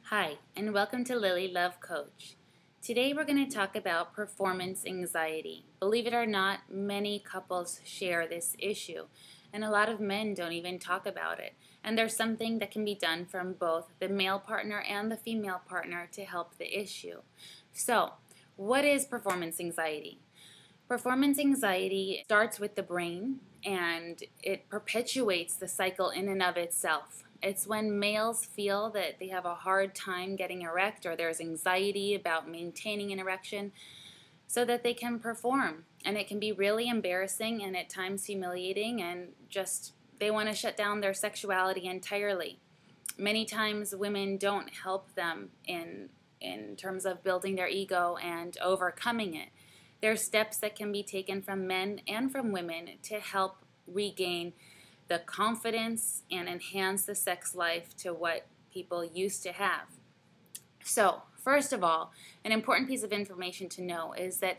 Hi, and welcome to Lily Love Coach. Today we're going to talk about performance anxiety. Believe it or not, many couples share this issue, and a lot of men don't even talk about it. And there's something that can be done from both the male partner and the female partner to help the issue. So, what is performance anxiety? Performance anxiety starts with the brain and it perpetuates the cycle in and of itself. It's when males feel that they have a hard time getting erect or there's anxiety about maintaining an erection so that they can perform. And it can be really embarrassing and at times humiliating, and just they want to shut down their sexuality entirely. Many times women don't help them in terms of building their ego and overcoming it. There are steps that can be taken from men and from women to help regain the confidence and enhance the sex life to what people used to have. So, first of all, an important piece of information to know is that